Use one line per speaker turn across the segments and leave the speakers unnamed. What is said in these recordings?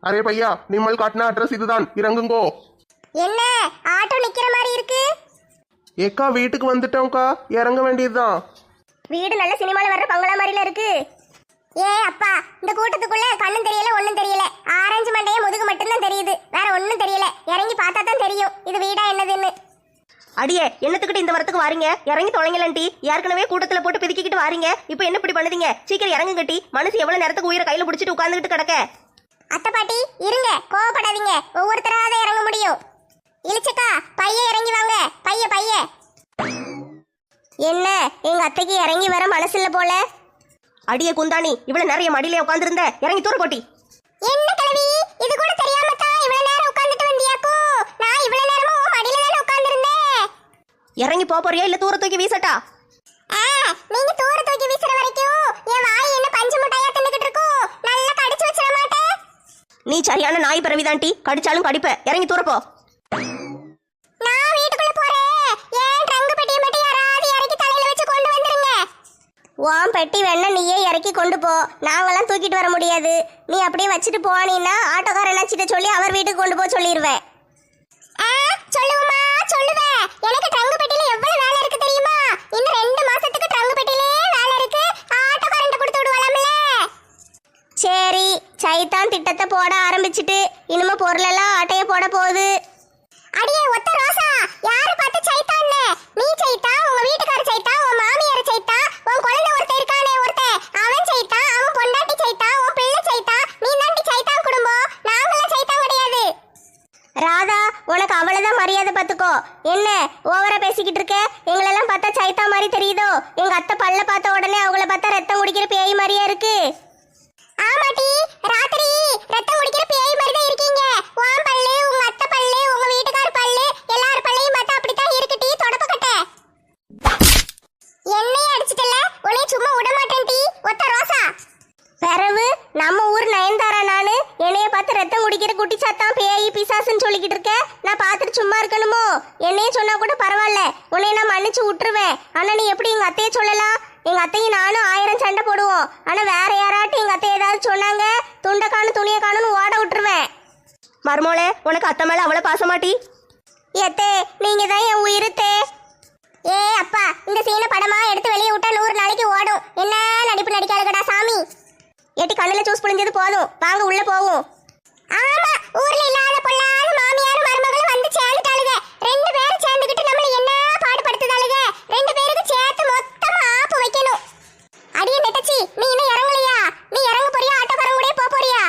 Array பையா, நிம்மல் காட்டின address இதுதான், இறங்குங்கோ.
என்ன ஆட்டோ நிக்கிற மாதிரி இருக்கு?
ஏக்கா வீட்டுக்கு வந்துட்டோம்க்கா, இறங்க வேண்டியதுதான்.
வீடு நல்ல சினிமால வர்ற பங்களா மாதிரில இருக்கு. ஏ அப்பா, இந்த கூட்டத்துக்குள்ள கண்ணும் தெரியல ஒண்ணும் தெரியல. ஆரஞ்சு மண்டைய முதுகு மட்டும்தான் தெரியுது, வேற ஒண்ணும் தெரியல. இறங்கி பார்த்தா தான் தெரியும் இது வீடா என்னதுன்னு.
அடியே என்னத்துக்கிட்ட இந்த வரத்துக்கு வாரீங்க? இறங்கி தொலைங்கலன்டி. ஏற்கனவே கூட்டத்துல போட்டு பிதிக்கிட்டு வாரீங்க, இப்போ என்ன இப்படி பண்ணுதீங்க? சீக்கிரம் இறங்கு கட்டி. மனசு எவ்வளவு நேரத்துக்கு உயிரை கையில பிடிச்சிட்டு உட்கார்ந்துகிட்டு கிடக்க?
அத்தை பாட்டி இருங்க, கோவப்படாதீங்க. ஒவ்வொருத்தராக தான் இறங்க முடியும். இழிச்சக்கா பைய இறங்கி வாங்க. பைய என்ன எங்க அத்தைக்கு இறங்கி வர மனசு இல்ல போல.
அடியே குந்தாணி, இவ்வளவு நிறைய மடியிலே உட்கார்ந்துருந்த, இறங்கி தூர போட்டி.
என்ன கிழவி, இது கூட தெரியாம தான் இவ்வளவு நேரம் உட்கார்ந்துட்டு வந்தியாக்கோ? நான் இவ்வளவு நேரமா உன் மடியில தான உட்கார்ந்திருந்தேன்.
இறங்கி போறியா இல்ல தூர தூக்கி வீசட்டா?
நீங்க தூர தூக்கி வீசுற வரைக்கும் என் வாய் என்ன பஞ்சு முட்டையா தின்னுகிட்டு இருக்கும். நல்லா கடிச்சு வச்சிர மாட்டேன்.
நீ சரியான நாய் பிறவிதான்டி, கடிச்சாலும் கடிப்ப. இறங்கி தூர போ.
நான் வீட்டுக்குள்ள போறேன். ஏன் ட்ரங்க் பெட்டியை மட்டும் யாராவது இறக்கி தலையில வச்சு கொண்டு வந்துருங்க.
உன் பெட்டி வேணா நீயே இறக்கி கொண்டு போ, நாங்கெல்லாம் தூக்கிட்டு வர முடியாது. நீ அப்படியே வச்சுட்டு போனீன்னா ஆட்டோக்கார என்னாச்சிட்ட சொல்லி அவர் வீட்டுக்கு கொண்டு போக சொல்லிடுவேன்.
சொல்லுவமா சொல்லுவேன். எனக்கு ட்ரங்க் பெட்டியில எவ்வளவு வேலை இருக்கு தெரியுமா? இன்னும் 2 மாசத்துக்கு ட்ரங்க் பெட்டியிலே வேலை இருக்கு. ஆட்டோக்காரன்ட்ட கொடுத்து விடுவலாம்ல.
சரி, சைத்தான் திட்டத்தை போட ஆரம்பிச்சிட்டு இனிமே பொருளெல்லாம் ஆட்டைய போட போகுது.
அடியே ஒத்த ரோசா, யாரை பார்த்து சைத்தான்னு? நீ சைத்தா, உங்க வீட்டுக்கார சைத்தா, உன் மாமியார் சைத்தா, உன் குழந்தை ஒருத்தன் இருக்கானே ஒருத்தன், அவன் சைத்தா, அவன் பொண்டாட்டி சைத்தா, உன் பிள்ளை சைத்தா. நீ தாண்டி சைத்தான் குடும்பம், நாங்களாம் சைத்தான் கிடையாது.
ராதா, உனக்கு அவ்வளவுதான் மரியாதை பார்த்துக்கோ. என்ன ஓவரா பேசிக்கிட்டு இருக்க? எங்களெல்லாம் பார்த்தா சைத்தா மாதிரி தெரியுதோ? எங்க அத்தை பல்ல பார்த்த உடனே அவங்கள பார்த்தா ரத்தம் குடிக்கிற பேய் மாதிரியா இருக்கு.
ஆமாட்டி, ராத்திரி ரத்தம் குடிக்கிற பேய் மாதிரி தான் இருக்கீங்க. உன் பல்லு, உங்க அத்தை பல்லு, உங்க வீட்டுக்கார பல்லு, எல்லார் பல்லையும் பார்த்தா அப்படித்தான் இருக்குட்டி. தொடப்பக்கட்ட என்னையே அடிச்சிட்டல, உன்னை சும்மா விட மாட்டேன் டி ஒத்த ரோசா.
பிறவு நம்ம ஊர் நயன்தாரா நானு, என்னைய பார்த்து ரத்தம் குடிக்கிற குட்டி சாத்தான் பேய் பிசாசுன்னு சொல்லிக்கிட்டு இருக்க. நான் பார்த்துட்டு சும்மா இருக்கணுமோ? என்னைய சொன்னா கூட பரவாயில்ல, உன்னைய நான் மன்னிச்சு விட்டுருவேன். ஆனா நீ எப்படி எங்க அத்தைய சொல்லலாம்? எங்க அத்தையும் நானும் 1000 சண்டை போடுவோம். ஆனா வேற யாராட்டும் எங்க அத்தை ஏதாவது சொன்னாங்க, துண்டை காணும் துணியை காணும்னு ஓட விட்டுருவேன். மருமோளே, உனக்கு அத்தை மேல அவ்வளவு பாசமாட்டி?
ஏத்தே, நீங்க தான் என் உயிருத்தே. ஏ அப்பா, இந்த சீனை படமா எடுத்து வெளியே விட்டா 100 நாளைக்கு ஓடும். என்ன நடிப்பு நடிக்காதுடா சாமி.
ஏட்டி கண்ணுல ஜூஸ் புழிஞ்சது போதும், வாங்க உள்ள போவோம்.
ஆமா, ஊர்ல இல்லாத பொல்லாத மாமியார் மருமகளும் வந்து சேர்ந்துட்டாளுங்க. 2 பேரும் சேர்ந்துக்கிட்டு நம்மள என்ன பாடுபடுத்துதாளுங்க. 2 பேருக்கு சேர்த்து மொத்தமா ஆப்பு வைக்கணும். அடியே நெட்டச்சி, நீ இன்னும் இறங்கலையா? நீ இறங்க போறியா? ஆட்டோக்காரன் கூட போக போறியா?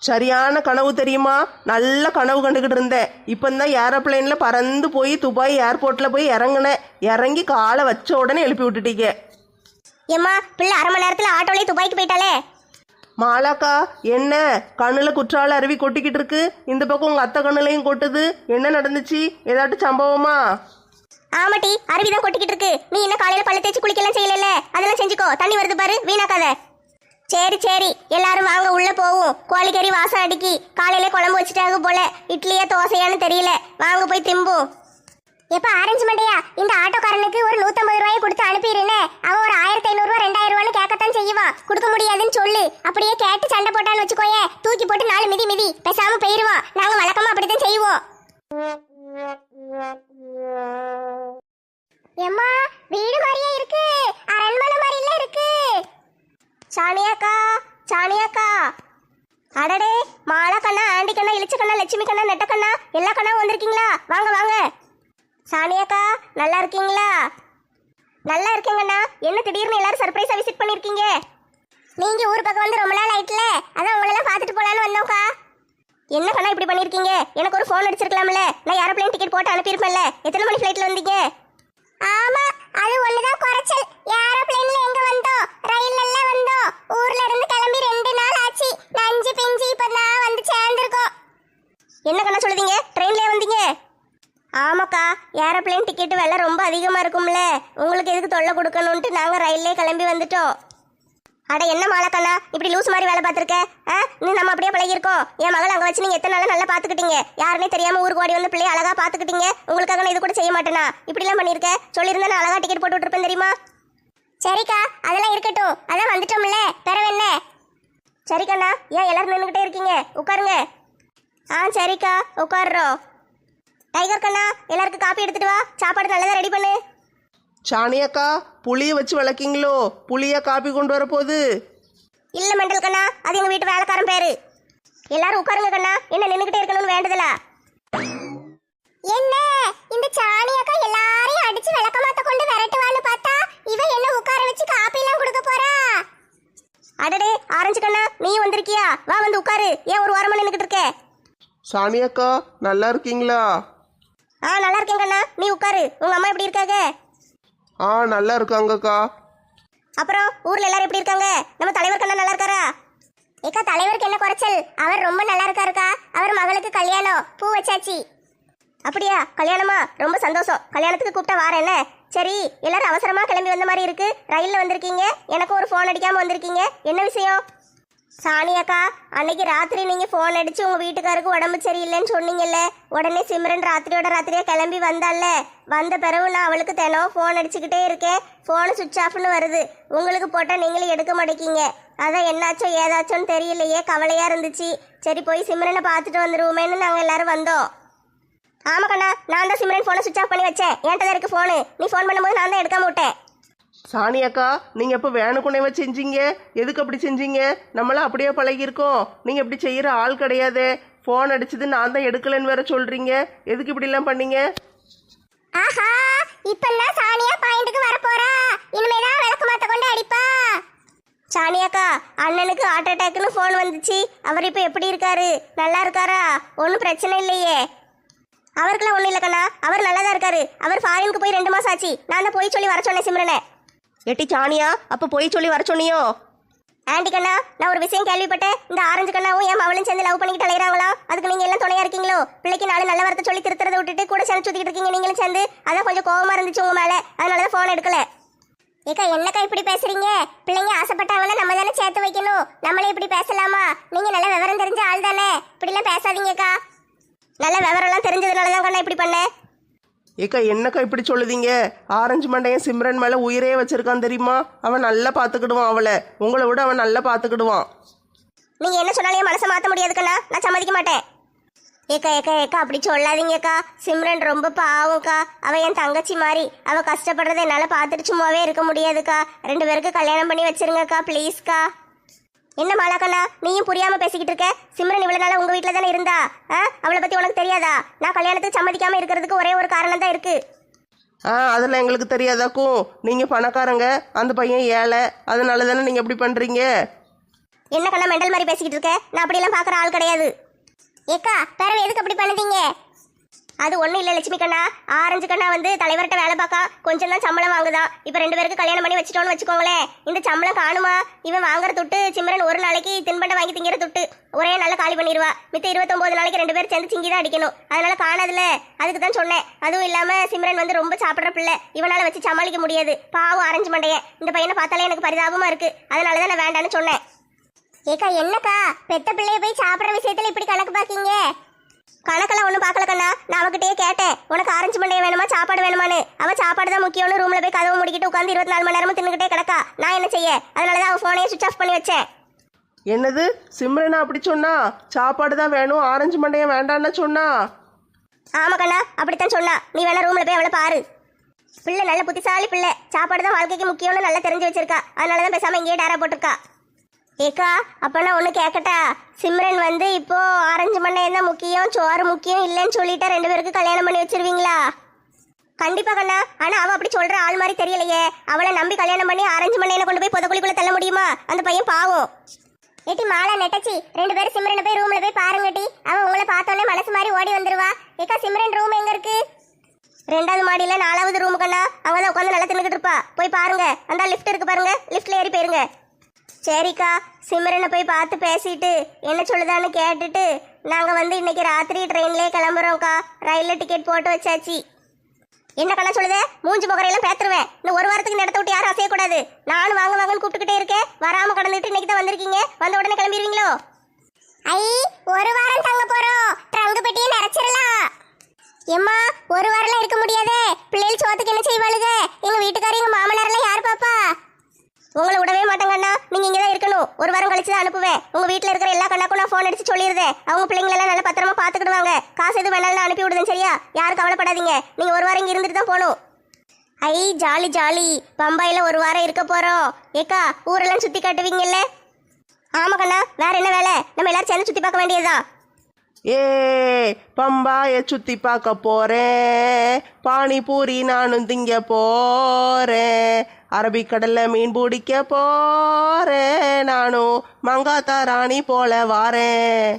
சரியான கனவு தெரியுமா? நல்ல கனவு கண்டுகிட்டு இருந்தேன். இப்பந்தான் ஏரோப்ளேன்ல பறந்து போய் துபாய் ஏர்போர்ட்ல போய் இறங்கினேன். இறங்கி காலை வச்ச உடனே எழுப்பி விட்டுட்டீங்க.
ஏம்மா, பிள்ளை 1/2 மணி நேரத்துல ஆட்டோலயே துபாய்க்கு போயிட்டாலே.
மாலாக்கா, என்ன கண்ணுல குற்றால அருவி கொட்டிக்கிட்டு இருக்கு, இந்த பக்கம் உங்க அத்தை கண்ணுலையும் கொட்டுது. என்ன நடந்துச்சு? ஏதாட்டும் சம்பவமா?
ஆமாட்டி, அருவிதான் கொட்டிக்கிட்டு இருக்கு. நீ என்ன காலையில பல்ல தேய்ச்சி குளிக்கலாம் செய்யல? அதெல்லாம் செஞ்சுக்கோ, தண்ணி வருது பாரு, வீணாக்காத. சரி சரி, எல்லாரும் வாங்க உள்ள போவோம். கோழிக்கறி வாசம் அடிக்கி, காலையில குழம்பு வச்சுட்டாங்க போல. இட்லியா தோசையான்னு தெரியல, வாங்க போய் திம்போம்.
எப்ப ஆரஞ்சு மண்டையா, இந்த ஆட்டோக்காரனுக்கு ஒரு 150 ரூபாயை கொடுத்து அனுப்பிடுனே. அவன் ஒரு 1500 ரூபா 2000 ரூபான்னு கேட்கத்தான் செய்வான். கொடுக்க முடியாதுன்னு சொல்லு. அப்படியே கேட்டு சண்டை போட்டான்னு வச்சுக்கோயே, தூக்கி போட்டு 4 மிதி மிதி பேசாம போயிருவான். நாங்க வழக்கமா அப்படித்தான் செய்வோம். எம்மா, வீடு மாதிரியே இருக்கு, அரண்மனை மாதிரில இருக்கு.
சாணியாக்கா, சாணியாக்கா. அடடே, மாலா கண்ணா, ஆண்டி கண்ணா, இளிச்ச கண்ணா, லட்சுமி கண்ணா, நெட்ட கண்ணா, எல்லா கண்ணாவும் வந்திருக்கீங்களா? வாங்க வாங்க. சாணியாக்கா, நல்லா இருக்கீங்களா? நல்லா இருக்கீங்கண்ணா. என்ன திடீர்னு எல்லாரும் சர்ப்ரைஸா விசிட் பண்ணிருக்கீங்க?
நீங்க ஊர் பக்கம் வந்து ரொம்ப நாள் ஆயிட்டுல, அதான் உங்களெல்லாம் பார்த்துட்டு போலான்னு வந்தோம்க்கா.
என்ன கண்ணா இப்படி பண்ணிருக்கீங்க? எனக்கு ஒரு ஃபோன் அடிச்சிருக்கலாம்ல, நான் ஏரோப்ளேன் டிக்கெட் போட்டு அனுப்பியிருப்பேன்ல. எத்தனை மணி ஃப்ளைட்ல வந்தீங்க?
ஆமா, அது ஒண்ணுதான் குறைச்சல். ஏரோப்ளேன்ல எங்க வந்தோம், ரயில்ல எல்லாம் வந்தோம். ஊர்ல இருந்து கிளம்பி 2 நாள் ஆச்சு. நஞ்சு பிஞ்சு இப்பதான் வந்து சேர்ந்துருக்கோம்.
என்ன கண்ணா சொல்லுதீங்க? ட்ரெயின்லயே வந்தீங்க? ஆமாக்கா, ஏரோப்ளேன் டிக்கெட் விலை ரொம்ப அதிகமா இருக்கும்ல, உங்களுக்கு எதுக்கு தொல்லை கொடுக்கணும்ட்டு நாங்க ரயில்லே கிளம்பி வந்துட்டோம். அட என்ன மாலக்கண்ணா, இப்படி லூஸ் மாதிரி வேலை பார்த்துருக்க? நீ நம்ம அப்படியே பழகிருக்கோம். என் மகள் அங்கே வச்சு நீங்கள் எத்தனை நாள் நல்லா பார்த்துக்கிட்டீங்க. யாருன்னே தெரியாமல் ஊருக்கு ஓடி வந்து பிள்ளைய அழகா பார்த்துக்கிட்டீங்க. உங்களுக்காக நான் இது கூட செய்ய மாட்டேனா? இப்படிலாம் பண்ணியிருக்க. சொல்லியிருந்தா நான் அழகா டிக்கெட் போட்டு விட்டுருப்பேன் தெரியுமா?
சரிக்கா, அதெல்லாம் இருக்கட்டும். அதான் வந்துட்டோம்ல, பிறவு என்ன?
சரி கண்ணா, ஏன் எல்லாரும் நின்றுக்கிட்டே இருக்கீங்க? உட்காருங்க. ஆ சரிக்கா, உட்காடுறோம். டைகர் கண்ணா, எல்லாருக்கும் காப்பி எடுத்துட்டு வா, சாப்பாடு நல்லதா ரெடி பண்ணு.
சாணி அக்கா, புளிய வச்சு விளக்கிங்களோ? புளியா காப்பி கொண்டு வர போகுது?
இல்ல மெண்டல் கண்ணா, அது எங்க வீட்டு வேலைக்காரன் பேரு. எல்லாரும் உட்காருங்க கண்ணா, என்ன நின்றுக்கிட்டே இருக்கணும்னு வேண்டுதலா?
என்ன இந்த சாணி அக்கா எல்லாரையும் அடிச்சு விளக்கமாத்த கொண்டு விரட்டுவான்னு பார்த்தா இவ என்ன உட்கார வச்சு காப்பி எல்லாம் கொடுக்க போறா?
அடடே ஆரஞ்சு கண்ணா, நீயும் வந்திருக்கியா? வா வந்து உட்காரு. ஏன் ஒரு வாரமா நின்றுக்கிட்டு இருக்க?
சாணி அக்கா நல்லா இருக்கீங்களா?
ஆ நல்லா இருக்கேன் கண்ணா, நீ உட்காரு. உங்க அம்மா எப்படி இருக்காங்க?
ஆ நல்லா இருக்காங்கக்கா.
அப்புறம் ஊர்ல எல்லாரும் எப்படி இருக்காங்க? நம்ம தலைவர் கண்ணா நல்லா இருக்காரா?
ஏக்கா தலைவருக்கு என்ன குறைச்சல்? அவர் ரொம்ப நல்லா இருக்காருக்கா. அவர் மகளுக்கு கல்யாணம், பூ வச்சாச்சு.
அப்படியா? கல்யாணமா? ரொம்ப சந்தோஷம். கல்யாணத்துக்கு கூப்பிட்டா வாரேன். என்ன சரி, எல்லாரும் அவசரமா கிளம்பி வந்த மாதிரி இருக்கு. ரயில்ல வந்திருக்கீங்க, எனக்கு ஒரு ஃபோன் அடிக்காம வந்திருக்கீங்க. என்ன விஷயம்? சாணி அக்கா, அன்னைக்கு ராத்திரி நீங்க ஃபோன் அடிச்சு உங்க வீட்டுக்காருக்கு உடம்பு சரியில்லைன்னு சொன்னீங்கல்ல, உடனே சிம்ரன் ராத்திரியா கிளம்பி வந்தால. வந்த பிறகு நான் அவளுக்கு தினம் ஃபோன் அடிச்சுக்கிட்டே இருக்கேன். ஃபோனு சுவிட்ச் ஆஃப்னு வருது. உங்களுக்கு போட்டால் நீங்களும் எடுக்க மாட்டேங்கிங்க. அதான் என்னாச்சோ ஏதாச்சோன்னு தெரியலையே, கவலையா இருந்துச்சு. சரி போய் சிம்ரனை பார்த்துட்டு வந்துருவோமேன்னு நாங்கள் எல்லாரும் வந்தோம். ஆமா கண்ணா, நான் தான் சிம்ரன் ஃபோனை சுவிட்ச் ஆஃப் பண்ணி வச்சேன். என்கிட்ட தான் இருக்கு ஃபோனு. நீ ஃபோன் பண்ணும்போது நான் தான் எடுக்காம விட்டேன்.
சாணி அக்கா, நீங்க எப்ப வேணுக்குனைவ செஞ்சீங்க? எதுக்கு அப்படி செஞ்சீங்க? நம்மளாம் அப்படியே பழகிருக்கோம். நீங்க இப்படி செய்யற ஆள் கிடையாது. ஃபோன் அடிச்சது நான் தான் எடுக்கலன்னு வேற சொல்றீங்க. எதுக்கு இப்படி எல்லாம் பண்ணீங்க?
ஆஹா, இப்பெல்லாம் சாணியா பாயிண்ட்டுக்கு வர போறா. இனிமேதான் விளக்கமாத்த கொண்டு அடிப்பா.
சாணி அக்கா, அண்ணனுக்கு ஹார்ட் அட்டாக்னு ஃபோன் வந்துச்சு. அவர் இப்போ எப்படி இருக்காரு? நல்லா இருக்காரா? ஒன்றும் பிரச்சனை இல்லையே? அவருக்குலாம் ஒன்றும் இல்லை கண்ணா, அவர் நல்லா தான் இருக்காரு. அவர் ஃபாரினுக்கு போய் 2 மாசம் ஆச்சு. நான் தான் போய் சொல்லி வர சொன்னேன் சிம்ரனை.
எட்டி சாணியா, அப்ப போய் சொல்லி வர சொன்னியோ?
ஆண்டி கண்ணா, நான் ஒரு விஷயம் கேள்விப்பட்டேன். இந்த ஆரஞ்சு கண்ணாவும் என் அவளும் சேர்ந்து லவ் பண்ணிக்கிட்டு அலையிறாங்களா? அதுக்கு நீங்க எல்லாம் துணையா இருக்கீங்களோ? பிள்ளைக்கு 4 நல்ல வார்த்தை சொல்லி திருத்துறதை விட்டுட்டு கூட சேர்ந்து சுத்திக்கிட்டு இருக்கீங்க நீங்களும் சேர்ந்து. அதான் கொஞ்சம் கோவமா இருந்துச்சு உங்க மேல, அதனாலதான் ஃபோன் எடுக்கல.
ஏக்கா என்னக்கா இப்படி பேசுறீங்க? பிள்ளைங்க ஆசைப்பட்டாங்களா நம்ம தானே சேர்த்து வைக்கணும். நம்மளே இப்படி பேசலாமா? நீங்க நல்ல விவரம் தெரிஞ்ச ஆள் தானே, இப்படி எல்லாம் பேசாதீங்கக்கா.
நல்ல விவரம்லாம் தெரிஞ்சதுனாலதான் கண்ணா இப்படி பண்ணேன்.
ஏக்கா என்னக்கா இப்படி சொல்லுதீங்க? ஆரஞ்சு மண்டையன் சிம்ரன் மேல உயிரே வச்சிருக்கான் தெரியுமா? அவன் நல்லா பாத்துக்கிடுவான் அவளை. உங்களை விட அவன் நல்லா பாத்துக்கிடுவான்.
நீங்க என்ன சொன்னாலும் என் மனசை மாத்த முடியாது கண்ணா, நான் சம்மதிக்க மாட்டேன். ஏக்கா ஏக்கா ஏக்கா அப்படி சொல்லாதீங்கக்கா. சிம்ரன் ரொம்ப பாவம்க்கா. அவ என் தங்கச்சி மாதிரி. அவ கஷ்டப்படுறதை என்னால பார்த்துட்டு சும்மாவே இருக்க முடியாதுக்கா. 2 பேருக்கு கல்யாணம் பண்ணி வச்சிருங்கக்கா ப்ளீஸ்க்கா. என்ன மாலாக்கண்ணா, நீயும் புரியாம பேசிக்கிட்டு இருக்க? சிம்ரன் இவ்வளவு நாளா உங்க வீட்டுல தானே இருந்தா? அவளை பத்தி உனக்கு தெரியாதா? நான் கல்யாணத்துக்கு சம்மதிக்காம இருக்கிறதுக்கு ஒரே ஒரு காரணம் தான் இருக்கு.
அதெல்லாம் எங்களுக்கு தெரியாதாக்கும். நீங்க பணக்காரங்க, அந்த பையன் ஏழை. அதனால தானே நீங்க எப்படி பண்றீங்க?
என்ன கண்ணா மெண்டல் மாதிரி பேசிக்கிட்டு இருக்க? நான் அப்படியெல்லாம் பாக்குற ஆள் கிடையாது.
ஏக்கா பிறகு எதுக்கு அப்படி பண்ணுதீங்க?
அது ஒன்றும் இல்லை லட்சுமி கண்ணா. ஆரஞ்சு கண்ணா வந்து தலைவர்கிட்ட வேலை பார்க்கா, கொஞ்சம் தான் சம்பளம் வாங்குதான். இப்போ 2 பேருக்கு கல்யாணம் பண்ணி வச்சுட்டோன்னு வச்சுக்கோங்களேன். இந்த சம்பளம் காணுமா? இவன் வாங்குற துட்டு சிம்ரன் ஒரு நாளைக்கு தின்பண்டம் வாங்கி திங்கிற துட்டு ஒரே நாளில் காலி பண்ணிடுவா. மித்த 29 நாளைக்கு 2 பேரும் சேர்ந்து சிங்கி தான் அடிக்கணும். அதனால காணாதுல, அதுக்கு தான் சொன்னேன். அதுவும் இல்லாமல் சிம்ரன் வந்து ரொம்ப சாப்பிட்ற பிள்ளை, இவனால் வச்சு சமாளிக்க முடியாது. பாவம் ஆரஞ்சு மண்டையன். இந்த பையனை பார்த்தாலே எனக்கு பரிதாபமாக இருக்கு. அதனால தான் நான் வேண்டான்னு சொன்னேன்.
ஏக்கா என்னக்கா பெத்த பிள்ளைய போய் சாப்பிட்ற விஷயத்துல இப்படி கணக்கு பாக்கீங்க?
கணக்கெல்லாம் ஒன்றும் பார்க்கல கண்ணா. நான் அவகிட்டயே கேட்டேன், உனக்கு ஆரஞ்சு மண்டையை வேணுமா சாப்பாடு வேணுமான்னு. அவன் சாப்பாடு தான் முக்கியம்னு ரூம்ல போய் கதவு முடிக்கிட்டு உட்காந்து 24 மணி நேரமும் தின்னுக்கிட்டே கிடக்கா. நான் என்ன செய்ய? அதனால தான் அவன் ஃபோனையே சுவிச் ஆஃப் பண்ணி வச்சேன்.
என்னது சிம்ரனா அப்படி சொன்னா? சாப்பாடு தான் வேணும், ஆரஞ்சு மண்டையன் வேண்டான்னு சொன்னா?
ஆமா கண்ணா, அப்படித்தான் சொன்னா. நீ வேணா ரூம்ல போய் அவளை பாரு. பிள்ளை நல்ல புத்திசாலி பிள்ளை. சாப்பாடு தான் வாழ்க்கைக்கு முக்கியம்னு நல்லா தெரிஞ்சு வச்சிருக்கா. அதனால தான் பேசாம இங்கேயே டேரா போட்டிருக்கா. ஏக்கா அப்ப நான் ஒன்று கேட்கட்டா? சிம்ரன் வந்து இப்போ ஆரஞ்சு மண்டையன் தான் முக்கியம், சோறு முக்கியம் இல்லைன்னு சொல்லிட்டா 2 பேருக்கு கல்யாணம் பண்ணி வச்சிருவீங்களா? கண்டிப்பா கண்ணா. ஆனா அவ அப்படி சொல்ற ஆள் மாதிரி தெரியலையே. அவளை நம்பி கல்யாணம் பண்ணி ஆரஞ்சு மண்டையனை கொண்டு போய் புதக்குழிக்குள்ள தள்ள முடியுமா? அந்த பையன் பாவம்.
ஏட்டி மாலா நெட்டச்சி 2 பேரும் சிம்ரனை போய் ரூம்ல போய் பாருங்கட்டி. அவன் உங்களை பார்த்தோன்னே மனசு மாதிரி ஓடி வந்துருவா. ஏக்கா சிம்ரன் ரூம் எங்க இருக்கு?
2வது மாடியில 4வது ரூம் கண்ணா. அங்கதான் உட்காந்து நல்லா தின்னுக்கிட்டு இருப்பா. போய் பாருங்க. அந்த லிஃப்ட் இருக்கு பாருங்க, லிஃப்ட்ல ஏறி போயிருங்க. சரிக்கா, சிம்ரனை போய் பார்த்து பேசிட்டு என்ன சொல்லுதான்னு கேட்டுட்டு நாங்கள் வந்து இன்னைக்கு ராத்திரி ட்ரெயின்லேயே கிளம்புறோம்க்கா. ரயிலில் டிக்கெட் போட்டு வச்சாச்சு. என்ன கண்ணா சொல்லுதே? மூஞ்சி முகரையெல்லாம் பேத்துருவேன். இன்னும் 1 வாரத்துக்கு இந்த இடத்த விட்டு யாரும் அசையக்கூடாது. நானும் வாங்க வாங்கன்னு கூப்பிட்டுக்கிட்டே இருக்கேன். வராமல் கடந்துட்டு இன்னைக்கு தான் வந்திருக்கீங்க. வந்த உடனே கிளம்பிடுவீங்களோ?
ஐ 1 வாரம் தங்க போறோம். ட்ரங்கு பெட்டியை நிறைச்சிடலாம். எம்மா 1 வாரம்லாம் இருக்க முடியாதே. பிள்ளைகள் சோத்துக்கு என்ன செய்வாளுங்க? எங்க வீட்டுக்காரர் எங்க மாமனாரெல்லாம் யார் பாப்பா?
உங்களை விடவே மாட்டேங்கண்ணா, நீங்க இங்கே தான் இருக்கணும். ஒரு வாரம் கழிச்சு தான் அனுப்புவேன். உங்க வீட்டில் இருக்கிற எல்லா கண்ணாக்கும் நான் ஃபோன் அடிச்சு சொல்லிடுறேன். அவங்க பிள்ளைங்களெல்லாம் நல்லா பத்திரமா பார்த்துக்கிடுவாங்க. காசு எது வேணாலும் நான் அனுப்பி விடுதேன், சரியா? யாரும் கவலைப்படாதீங்க. நீங்க ஒரு வாரம் இங்கே இருந்துட்டு தான் போகணும். ஐ ஜாலி ஜாலி, பம்பாயில ஒரு வாரம் இருக்க போறோம். ஏக்கா ஊரெல்லாம் சுத்தி காட்டுவீங்கல்ல? ஆமா கண்ணா, வேற என்ன வேலை? நம்ம எல்லாரும் சேர்ந்து சுத்தி பார்க்க வேண்டியதுதான்.
ஏ பம்பாய சுத்தி பார்க்க போறேன், பானிபூரி நானும் திங்க போறேன், அரபிக்கடல்ல மீன் பிடிக்க போறேன், நானும் மங்காத்தா ராணி போல வாரேன்.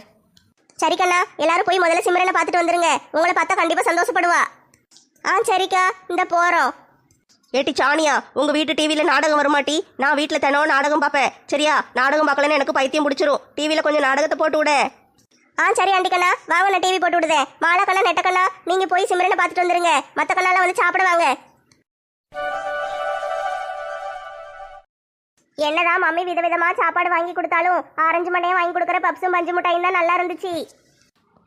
சரி கண்ணா, எல்லாரும் போய் முதல்ல சிம்ரனை பார்த்துட்டு வந்துருங்க. உங்களை பார்த்தா கண்டிப்பா சந்தோஷப்படுவா. சரிக்கா, இந்த போறோம்.
ஏட்டி சாணியா, உங்க வீட்டு டிவியில நாடகம் வருமாட்டி? நான் வீட்டுல தினம் நாடகம் பார்ப்பேன், சரியா? நாடகம் பார்க்கலன்னு எனக்கு பைத்தியம் பிடிச்சிரும். டிவியில கொஞ்சம் நாடகத்தை போட்டு விட.
சரி ஆண்டிக்கண்ணா, வாங்க, நான் டிவி போட்டு விடுதேன். மாலாக்கண்ணா நெட்டக்கண்ணா, நீங்க போய் சிம்ரனை பார்த்துட்டு வந்துருங்க. மற்ற கண்ணாலாம் வந்து சாப்பிடுவாங்க. என்னதான் மம்மி விதவிதமா சாப்பாடு வாங்கி கொடுத்தாலும் ஆரஞ்சு மண்டையும் வாங்கி கொடுக்குற பப்ஸும் பஞ்சு மிட்டாயும் தான் நல்லா இருந்துச்சு.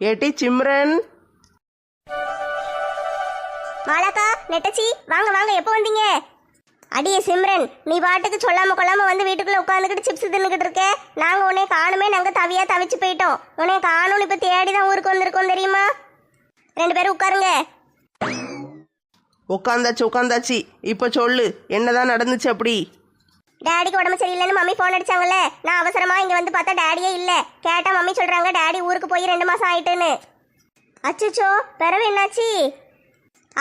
ஏட்டி சிம்ரன்.
மாலாக்கா, நெட்டச்சி, வாங்க வாங்க, எப்போ வந்தீங்க? அடியே சிம்ரன், நீ பாட்டுக்கு சொல்லாம கொள்ளாம வந்து வீட்டுக்குள்ள உட்காந்துக்கிட்டு சிப்ஸ் தின்னுக்கிட்டு இருக்க. நாங்க உன்னை காணுமே, நாங்க தவிச்சு போயிட்டோம். உன்னை காணும் இப்ப தேடிதான் ஊருக்கு வந்திருக்கோம், தெரியுமா? 2 பேரும் உட்காருங்க.
உட்காந்தாச்சு. இப்ப சொல்லு, என்னதான் நடந்துச்சு? அப்படி
டேடிக்கு உடம்பு சரியில்லைன்னு மம்மி ஃபோன் அடிச்சாங்கல்ல. நான் அவசரமா இங்க வந்து பார்த்தா டேடியே இல்ல. கேட்டா மம்மி சொல்றாங்க டேடி ஊருக்கு போய் 2 மாசம் ஆயிட்டுன்னு. அச்சச்சோ, பிறவு என்னாச்சு?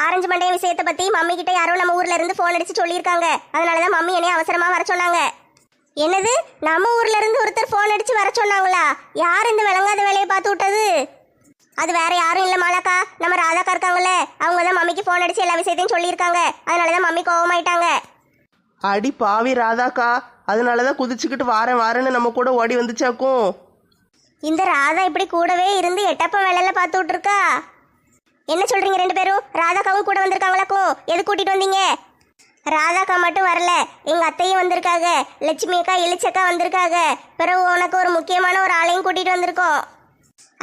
ஆரஞ்சு மண்டைய விஷயத்தை பத்தி மம்மி கிட்ட யாரோ நம்ம ஊர்ல இருந்து ஃபோன் அடிச்சு சொல்லியிருக்காங்க. அதனாலதான் மம்மி என்னைய அவசரமா வர சொன்னாங்க. என்னது, நம்ம ஊர்ல இருந்து ஒருத்தர் ஃபோன் அடிச்சு வர சொன்னாங்களா? யார் இந்த விளங்காத வேலையை பார்த்து விட்டது? அது வேற யாரும் இல்ல மாலாக்கா, நம்ம ராதாக்கா இருக்காங்கல்ல, அவங்க தான் மம்மிக்கு ஃபோன் அடிச்சு எல்லா விஷயத்தையும் சொல்லியிருக்காங்க. அதனாலதான் மம்மி கோவமாயிட்டாங்க.
அடி பாவி ராதாக்கா, அதனாலதான் குதிச்சுக்கிட்டு வாரேன்னு நம்ம கூட ஓடி வந்துச்சாக்கும்.
இந்த ராதா இப்படி கூடவே இருந்து எட்டப்ப வேலையில பார்த்து விட்டுருக்கா. என்ன சொல்றீங்க 2 பேரும்? ராதாக்காவும் கூட வந்திருக்காங்களாக்கும். எது கூட்டிட்டு வந்தீங்க? ராதாக்கா மட்டும் வரல, எங்க அத்தையும் வந்திருக்காங்க. லட்சுமி அக்கா, இளிச்சக்கா வந்திருக்காங்க. பிறகு உனக்கு ஒரு முக்கியமான ஒரு ஆளையும் கூட்டிட்டு வந்திருக்கோம்.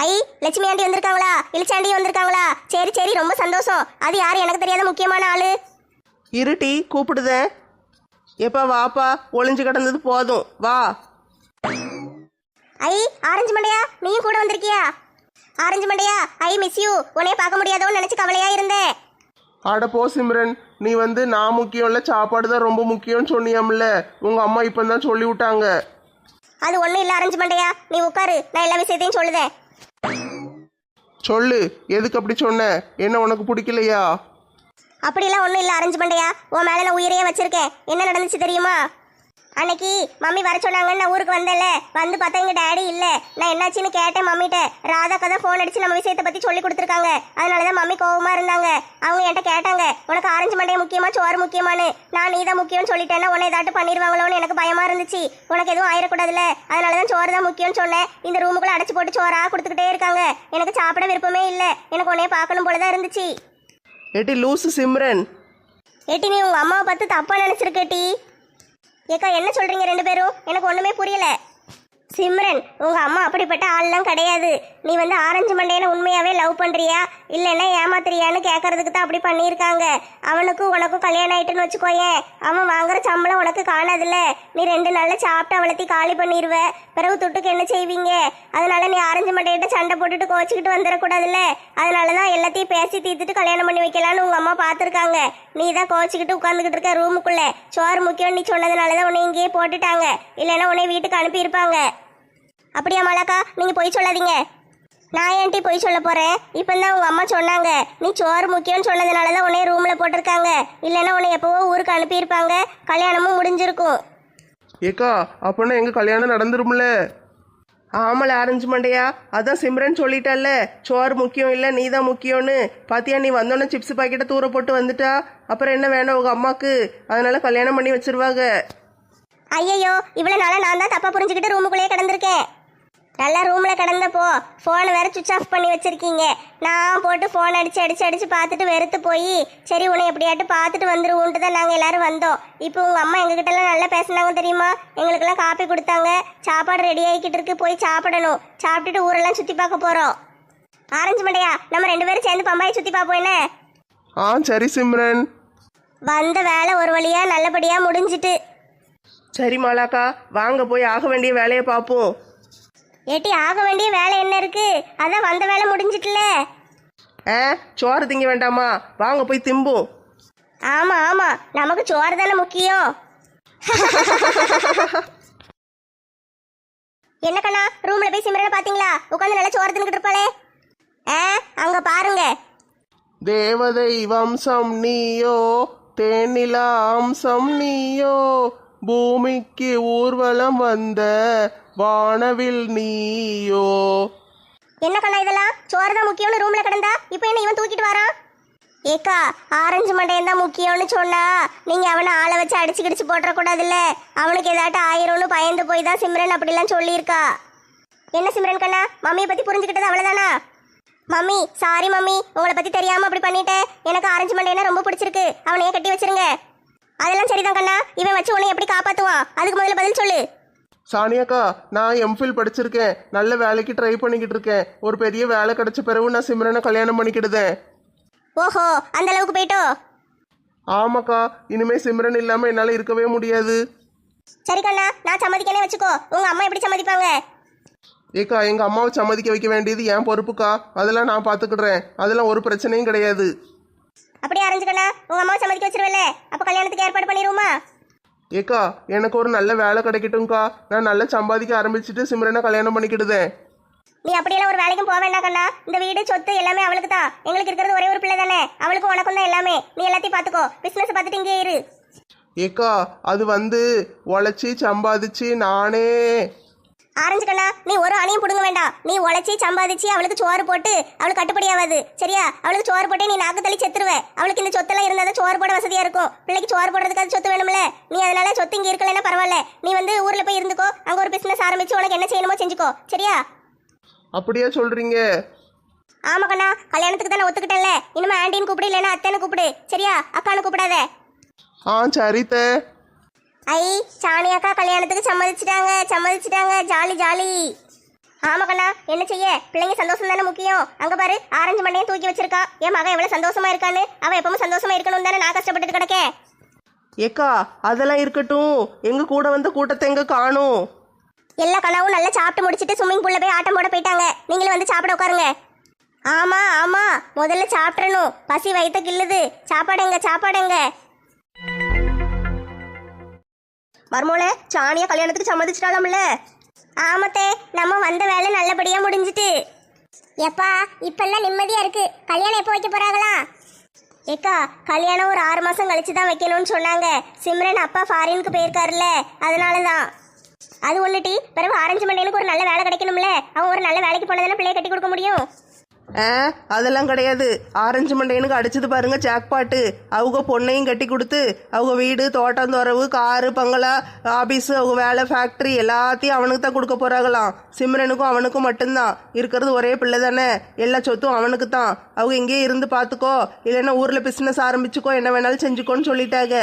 ஐ, லட்சுமி ஆண்டி வந்திருக்காங்களா? இளிச்சாண்டியும் வந்திருக்காங்களா? சரி சரி, ரொம்ப சந்தோஷம். அது யாரு எனக்கு தெரியாத முக்கியமான ஆளு?
இருட்டி கூப்பிடுதேன். எப்பா வாப்பா, ஒளிஞ்சு கிடந்தது போதும், வா.
ஐ ஆரஞ்சு மண்டையா, நீயும் கூட வந்திருக்கியா? ஆரஞ்சு மண்டையா, ஐ மிஸ் யூ. உன்னைய பார்க்க முடியாதோன்னு நினைச்சு கவலையா இருந்தேன்.
அட போ சிம்ரன், நீ வந்து நான் முக்கியம் இல்லை சாப்பாடு தான் ரொம்ப முக்கியம்னு சொன்னியாம்ல, உங்க அம்மா இப்போ தான் சொல்லி விட்டாங்க.
அது ஒன்றும் இல்லை ஆரஞ்சு மண்டையா, நீ உட்காரு, நான் எல்லா விஷயத்தையும் சொல்லுதேன்.
சொல்லு, எதுக்கு அப்படி சொன்ன? என்ன உனக்கு பிடிக்கலையா?
அப்படிலாம் ஒன்றும் இல்லை ஆரஞ்சு மண்டையா, உன் மேலே நான் உயிரையே வச்சிருக்கேன். என்ன நடந்துச்சு தெரியுமா? அன்னைக்கு மம்மி வர சொன்னாங்கன்னு நான் ஊருக்கு வந்தேன்ல, வந்து பார்த்தா எங்கள் டேடி இல்லை. நான் என்னாச்சுன்னு கேட்டேன் மம்மிட்ட. ராதாக்கா தான் ஃபோன் அடிச்சு நம்ம விஷயத்தை பற்றி சொல்லி கொடுத்துருக்காங்க. அதனால தான் மம்மி கோவமாக இருந்தாங்க. அவங்க என்கிட்ட கேட்டாங்க, உனக்கு ஆரஞ்சு மண்டையை முக்கியமா சோறு முக்கியமானு. நான் நீ தான் முக்கியம்னு சொல்லிட்டேன்னா உன்னை ஏதாட்டு பண்ணிடுவாங்களோன்னு எனக்கு பயமாக இருந்துச்சு. உனக்கு எதுவும் ஆயிடக்கூடாதுல்ல, அதனால தான் சோறு தான் முக்கியம்னு சொன்னேன். இந்த ரூமுக்குள்ளே அடைச்சி போட்டு சோறாக கொடுத்துக்கிட்டே இருக்காங்க. எனக்கு சாப்பிட விருப்பமே இல்லை. எனக்கு உன்னைய பார்க்கணும் போல தான் இருந்துச்சு.
ஏட்டி லூசு சிம்ரன்.
ஏட்டி, நீ உங்கள் அம்மாவை பார்த்து தப்பாக நினச்சிருக்கேட்டி. ஏக்கா, என்ன சொல்றீங்க 2 பேரும்? எனக்கு ஒண்ணுமே புரியல. சிம்ரன், உங்க அம்மா அப்படிப்பட்ட ஆள்லாம் கிடையாது. நீ வந்து ஆரஞ்சு மண்டையனை உண்மையாவே லவ் பண்றியா இல்லைன்னா ஏமாத்துறியான்னு கேட்கறதுக்கு தான் அப்படி பண்ணியிருக்காங்க. அவனுக்கும் உனக்கும் கல்யாணம் ஆயிட்டுன்னு வச்சுக்கோயேன், அவன் வாங்குற சம்பளம் உனக்கு காணாதுல்ல. நீ 2 நாள்ல சாப்பிட்டு அவளத்தி காலி பண்ணிடுவ. பிறகு துட்டுக்கு என்ன செய்வீங்க? அதனால நீ ஆரஞ்சு மண்டையிட்ட சண்டை போட்டுட்டு கோச்சிக்கிட்டு வந்துடக்கூடாதுல்ல. அதனாலதான் எல்லாத்தையும் பேசி தீர்த்துட்டு கல்யாணம் பண்ணி வைக்கலான்னு உங்க அம்மா பாத்துருக்காங்க. நீ தான் கோச்சிக்கிட்டு உட்காந்துக்கிட்டு இருக்க ரூமுக்குள்ள. சோறு முக்கியம் நீ சொன்னதுனாலதான் உன்னை இங்கேயே போட்டுட்டாங்க. இல்லைன்னா உன்னை வீட்டுக்கு அனுப்பியிருப்பாங்க. அப்படியா மாலாக்கா, நீங்க பொய் சொல்லாதீங்க. நான் ஏன்ட்டி பொய் சொல்ல போறேன்? இப்பதான் உங்க அம்மா சொன்னாங்க நீ சோறு முக்கியம்னு சொன்னதுனாலதான் உன்னைய ரூம்ல போட்டிருக்காங்க. இல்லைன்னா உன்னை எப்பவோ ஊருக்கு அனுப்பியிருப்பாங்க, கல்யாணமும் முடிஞ்சிருக்கும்.
ஏக்கா, அப்போனா எங்க கல்யாணம் நடந்துரும்ல?
ஆமல ஆரஞ்சு மண்டையா, அதான் சிம்ரன் சொல்லிட்டால சோறு முக்கியம் இல்லை நீ தான் முக்கியம்னு. பாத்தியா, நீ வந்தோன்னே சிப்ஸ் பாக்கெட்டை தூர போட்டு வந்துட்டா. அப்புறம் என்ன வேணும் உங்க அம்மாக்கு? அதனால கல்யாணம் பண்ணி வச்சிருவாங்க.
ஐயையோ, இவ்வளவு நாளா நான் தான் தப்பா புரிஞ்சுக்கிட்டு ரூமுக்குள்ளேயே கிடந்திருக்கேன். நல்லா ரூம்ல கிடந்தப்போ ஃபோனை வேற சுவிச் ஆஃப் பண்ணி வச்சிருக்கீங்க. நான் போட்டு ஃபோன் அடிச்சு பார்த்துட்டு வெறுத்து போய் சரி உன்னை எப்படியாட்டு பார்த்துட்டு வந்துருவோன்ட்டு தான் நாங்கள் எல்லாரும் வந்தோம். இப்போ உங்கள் அம்மா எங்ககிட்டலாம் நல்லா பேசினாங்க தெரியுமா? எங்களுக்கெல்லாம் காப்பி கொடுத்தாங்க. சாப்பாடு ரெடி ஆகிக்கிட்டு இருக்கு, போய் சாப்பிடணும். சாப்பிட்டுட்டு ஊரெல்லாம் சுற்றி பார்க்க போகிறோம். ஆரஞ்சு மண்டையா, நம்ம 2 பேரும் சேர்ந்து பம்பாயை சுற்றி பார்ப்போம் என்ன?
சரி சிம்ரன்.
வந்த வேலை ஒரு வழியாக நல்லபடியாக முடிஞ்சிட்டு.
சரி மாலாக்கா, வாங்க போய் ஆக வேண்டிய வேலையை பார்ப்போம்.
ஏட்டி ஆக வேண்டிய வேலை என்ன இருக்கு? அதான் வந்த வேலை முடிஞ்சிட்டுல.
சோறு திங்க வேண்டாமா? வாங்க போய் திம்போம்.
ஆமா ஆமா, நமக்கு சோறு தானே முக்கியம். என்ன கண்ணா, ரூம்ல போய் சிம்ரனை பாத்தீங்களா? உட்காந்து நல்லா சோறு தின்னுட்டு இருப்பாளே. அங்க பாருங்க.
தேவதை வம்சம் நீயோ, தேனிலா அம்சம் நீயோ, பூமிக்கு ஊர்வலம் வந்த வானவில் நீயோ.
என்ன கண்ணா இதெல்லாம்? சோறு தான் முக்கியம்னு ரூம்ல கிடந்தா இப்போ என்ன இவன் தூக்கிட்டு வரான்? ஏக்கா, ஆரஞ்சு மண்டையன் தான் முக்கியம்னு சொன்னா நீங்க அவனை ஆளை வச்சு அடிச்சு கிடிச்சு போட்டுறக்கூடாதுல்ல. அவனுக்கு ஏதாட்டும் ஆயிரும்னு பயந்து போய் தான் சிம்ரன் அப்படிலாம் சொல்லியிருக்கா. என்ன சிம்ரன் கண்ணா, மம்மியை பத்தி புரிஞ்சுக்கிட்டது அவ்வளவுதானா? மம்மி சாரி மம்மி, உங்களை பத்தி தெரியாம அப்படி பண்ணிட்டேன். எனக்கு ஆரஞ்சு மண்டையனா ரொம்ப பிடிச்சிருக்கு, அவனையே கட்டி வச்சிருங்க. அதெல்லாம் சரிதான் கண்ணா, இவன் வச்சு உன்னை எப்படி காப்பாத்துவான்? அதுக்கு முதல்ல பதில் சொல்லு.
சானியாக்கா, நான் எம்ஃபில் படிச்சிருக்கேன், நல்ல வேலைக்கு ட்ரை பண்ணிக்கிட்டு இருக்கேன். ஒரு பெரிய வேலை கிடைச்ச பிறகு நான் சிம்ரனை கல்யாணம் பண்ணிக்கிடுதேன்.
ஓஹோ, அந்த அளவுக்கு போயிட்டோ?
ஆமாக்கா, இனிமே சிம்ரன் இல்லாம என்னால இருக்கவே முடியாது.
சரி கண்ணா, நான் சம்மதிக்கனே வச்சுக்கோ. உங்க அம்மா எப்படி சம்மதிப்பாங்க?
ஏக்கா, எங்க அம்மாவை சம்மதிக்க வைக்க வேண்டியது என் பொறுப்புக்கா. அதெல்லாம் நான் பாத்துக்கிடுறேன், அதெல்லாம் ஒரு பிரச்சனையும் கிடையாது.
அப்படியே ஆரஞ்சுக்கண்ணா, உங்க அம்மாவை சம்மதிக்க வச்சிருவல்ல, அப்ப கல்யாணத்துக்கு ஏற்பாடு பண்ணிடுவோமா?
ஏக்கா, எனக்கு ஒரு நல்ல வேலை கிடைக்கட்டும்க்கா. நான் நல்லா சம்பாதிக்க ஆரம்பிச்சுட்டு சிம்ரனை கல்யாணம் பண்ணிக்கிடுதேன்.
நீ அப்படியெல்லாம் ஒரு வேலைக்கும் போக வேண்டாம் கண்ணா. இந்த வீடு சொத்து எல்லாமே அவளுக்கு தான். எங்களுக்கு இருக்கிறது ஒரே ஒரு பிள்ளை தானே, அவளுக்கும் உனக்கும் தான் எல்லாமே. நீ எல்லாத்தையும் பாத்துக்கோ, பிசினஸ் பார்த்துட்டு இங்கே இரு.
ஏக்கா, அது உழைச்சி சம்பாதிச்சு நானே.
ஆரஞ்சு கண்ணா, நீ ஒரு அணியும் புடுங்க வேண்டாம். நீ உழைச்சி சம்பாதிச்சு அவளுக்கு சோறு போட்டு அவளுக்கு கட்டுப்படி ஆகாது, சரியா? அவளுக்கு சோறு போட்டே நீ நாக்கு தள்ளி செத்துருவ. அவளுக்கு இந்த சொத்தெல்லாம் இருந்தால் சோறு போட வசதியா இருக்கும். பிள்ளைக்கு சோறு போடுறதுக்காக சொத்து வேணும்ல. நீ அதனால சொத்து இங்கே இருக்கலன்னா பரவாயில்ல, நீ ஊர்ல போய் இருந்துக்கோ. அங்க ஒரு பிசினஸ் ஆரம்பிச்சு உனக்கு என்ன செய்யணுமோ செஞ்சுக்கோ, சரியா?
அப்படியே சொல்றீங்க?
ஆமா கண்ணா, கல்யாணத்துக்கு தானே ஒத்துக்கிட்டேன்ல. இனிமே ஆண்டின்னு கூப்பிடு, இல்லைன்னா அத்தனை கூப்பிடு, சரியா? அக்கானு கூப்பிடாத.
சரித்த.
ஐ, சாணி அக்கா கல்யாணத்துக்கு சம்மதிச்சிட்டாங்க. Jolly jolly. ஆமா கண்ணா, என்ன செய்ய, பிள்ளைங்க சந்தோஷம் தானே முக்கியம். அங்க பாரு, ஆரஞ்சு மண்டையும் தூக்கி வச்சிருக்கா. என் மகன் எவ்வளவு சந்தோஷமா இருக்கான்னு. அவன் எப்பவும் சந்தோஷமா இருக்கணும் தானே நான் கஷ்டப்பட்டுட்டு கிடக்கேன்.
ஏக்கா, அதெல்லாம் இருக்கட்டும், எங்க கூட வந்த கூட்டத்தை எங்க காணும்?
எல்லா கண்ணாவும் நல்லா சாப்பிட்டு முடிச்சிட்டு ஸ்விம்மிங் பூல்ல போய் ஆட்டம் போட போயிட்டாங்க. நீங்களும் வந்து சாப்பிட உட்காருங்க. ஆமா ஆமா, முதல்ல சாப்பிடணும், பசி வயித்த கிள்ளுது. சாப்பாடுங்க. மர்மோளே, சாணியா கல்யாணத்துக்கு சம்மதிச்சிட்டாலாம்ல? ஆமத்தே, நம்ம வந்த வேலை நல்லபடியா முடிஞ்சிட்டு.
எப்பா, இப்பெல்லாம் நிம்மதியா இருக்கு. கல்யாணம் எப்போ வைக்க போறாங்களா?
ஏக்கா, கல்யாணம் ஒரு 6 மாசம் கழிச்சு தான் வைக்கணும்னு சொன்னாங்க. சிம்ரன் அப்பா ஃபாரினுக்கு போயிருக்காருல்ல, அதனாலதான். அது ஒண்ணுட்டி, பிறகு ஆரஞ்சு மண்டையனுக்கு ஒரு நல்ல வேலை கிடைக்கணும்ல. அவன் ஒரு நல்ல வேலைக்கு போனதானே பிள்ளைய கட்டி கொடுக்க முடியும்.
அதெல்லாம் கிடையாது. ஆரஞ்சு மண்டையனுக்கு அடிச்சது பாருங்க ஜாக்பாட்டு. அவங்க பொண்ணையும் கட்டி கொடுத்து அவங்க வீடு, தோட்டம், துறவு, காரு, பங்களா, ஆபீஸ், அவங்க வேலை, ஃபேக்டரி எல்லாத்தையும் அவனுக்கு தான் கொடுக்க போறாங்களாம். சிம்ரனுக்கும் அவனுக்கும் மட்டும்தான். இருக்கிறது ஒரே பிள்ளை தானே, எல்லா சொத்தும் அவனுக்கு தான். அவங்க இங்கேயே இருந்து பார்த்துக்கோ, இல்லைன்னா ஊர்ல பிசினஸ் ஆரம்பிச்சுக்கோ, என்ன வேணாலும் செஞ்சுக்கோன்னு சொல்லிட்டாங்க.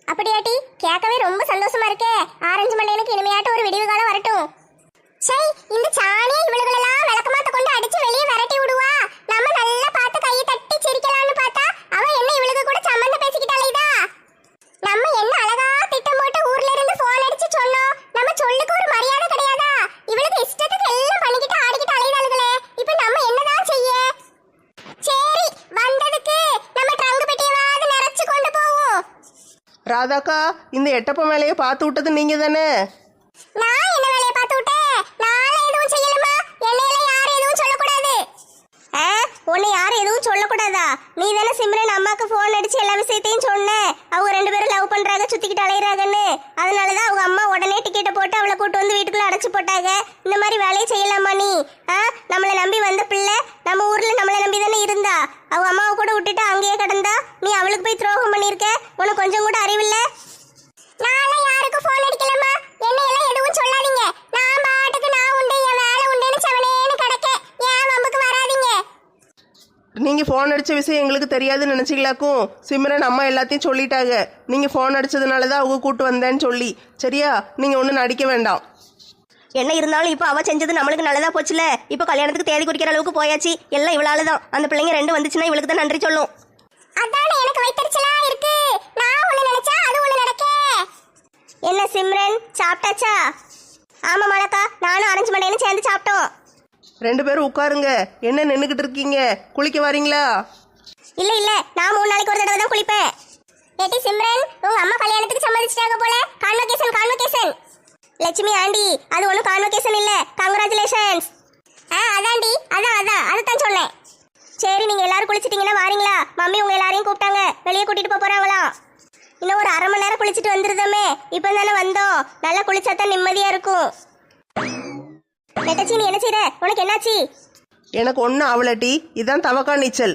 அப்படியாட்டி, கேட்கவே ரொம்ப சந்தோஷமா இருக்கே. ஆரஞ்சு மண்டையனுக்கு இனிமையாட்ட ஒரு விடிவு காலம் வரட்டும். சரி, இந்த சாணியை இவளுகளெல்லாம் விளக்கமாத்த கொண்டு அடிச்சு வெளியே விரட்டி விடுவா. நம்ம நல்லா பார்த்து கையை தட்டி சிரிக்கலாம்னு பார்த்தா அவ என்ன இவளுக்கு கூட சம்மந்தம் பேசிக்கிட்டாலேதா. நம்ம என்ன அழகா திட்டம் போட்டு ஊர்ல இருந்து போன் அடிச்சு சொன்னோம். நம்ம சொல்லுக்கு ஒரு மரியாதை கிடையாதா? இவளுக்கு இஷ்டத்துக்கு எல்லாம் பண்ணிக்கிட்டு ஆடிக்கிட்டு அலைதாளுகளே. இப்போ நம்ம என்னதான் செய்ய? சரி, வந்ததுக்கு நம்ம ட்ரங்க் பெட்டியவாது நிறைச்சு கொண்டு போவோம்.
ராதாக்கா, இந்த எட்டப்ப மேலையை பார்த்து விட்டது நீங்க தானே?
நான் என்ன வேலையை பார்த்து விட்டேன்? நான் எதுவும் செய்யலமா. என்னையில யாரும் எதுவும் சொல்லக்கூடாது.
உன்னை யாரும் எதுவும் சொல்லக்கூடாதா? நீ தானே சிம்ரன் அம்மாக்கு போன் அடிச்சு எல்லா விஷயத்தையும் சொன்ன. அவங்க 2 பேரும் லவ் பண்றாங்க, சுத்திக்கிட்டு அலையிறாங்கன்னு. அதனாலதான் அவங்க அம்மா உடனே டிக்கெட்டை போட்டு அவளை கூட்டு வந்து வீட்டுக்குள்ள அடைச்சு போட்டாங்க. இந்த மாதிரி வேலையை செய்யலாமா நீ? நம்மளை நம்பி வந்த பிள்ளை நம்ம ஊர்ல நம்மளை நம்பி தானே இருந்தா. அவங்க அம்மாவை கூட விட்டுட்டு அங்கேயே கிடந்தா. நீ அவளுக்கு போய் துரோகம் பண்ணிருக்க. உனக்கு கொஞ்சம் கூட அறிவில்ல.
நான் யாருக்கும் போன் அடிக்கலமா. என்னையெல்லாம் எதுவும் சொல்லாதீங்க. நான் பாட்டுக்கு நான் உண்டு, என் வேலை உண்டுன்னு செவனேன்னு கிடக்க. ஏன் வம்புக்கு வராதீங்க.
நீங்க போன் அடிச்ச விஷயம் எங்களுக்கு தெரியாதுன்னு நினைச்சிக்கலாக்கும். சிம்ரன் அம்மா எல்லாத்தையும் சொல்லிட்டாங்க. நீங்க போன் அடிச்சதுனாலதான் அவங்க கூட்டு வந்தேன்னு சொல்லி. சரியா? நீங்க ஒன்றும் நடிக்க வேண்டாம்.
என்ன இருந்தாலும் இப்போ அவ செஞ்சது நம்மளுக்கு நல்லதா போச்சுல. இப்போ கல்யாணத்துக்கு தேதி குறிக்கிற அளவுக்கு போயாச்சு. எல்லாம் இவளாலதான். அந்த பிள்ளைங்க 2 வந்துச்சுன்னா இவளுக்கு தான் நன்றி சொல்லும்.
அதானே எனக்கு வைத்தறிச்சலா இருக்கு. நான் ஒண்ணு நினைச்சா அது ஒண்ணு நடக்கே.
என்ன சிம்ரன் சாப்பிட்டாச்சா? ஆமா மாலாக்கா, நானும் ஆரஞ்சு மண்டையனும் சேர்ந்து சாப்பிட்டோம்.
2 பேரும் உட்காருங்க. என்ன நின்றுக்கிட்டு இருக்கீங்க? குளிக்க வரீங்களா?
இல்ல இல்ல, நான் 3 நாளைக்கு ஒரு தடவை தான் குளிப்பேன்.
ஏட்டி சிம்ரன், உங்க அம்மா கல்யாணத்துக்கு சம்மதிச்சிட்டாங்க போல. கான்வகேஷன்.
லட்சுமி ஆண்டி, அது ஒன்றும் கான்வகேஷன் இல்ல, கங்க்ராச்சுலேஷன்ஸ்.
அதான்டி, அதான் சொன்னேன்.
சரி, நீங்க எல்லாரும் குளிச்சிட்டீங்கன்னா வாரீங்களா? மம்மி உங்க எல்லாரையும் கூப்பிட்டாங்க, வெளியே கூட்டிட்டு போறாங்களா? இன்னும் ஒரு 1/2 மணி நேரம் குளிச்சுட்டு வந்துருதமே. இப்போ தானே வந்தோம், நல்லா குளிச்சா தான் நிம்மதியா இருக்கும். நெட்டச்சி, நீ என்ன செய்ற? உனக்கு என்னாச்சு?
எனக்கு ஒன்றும் ஆவலட்டி. இதான் தவக்கா நீச்சல்.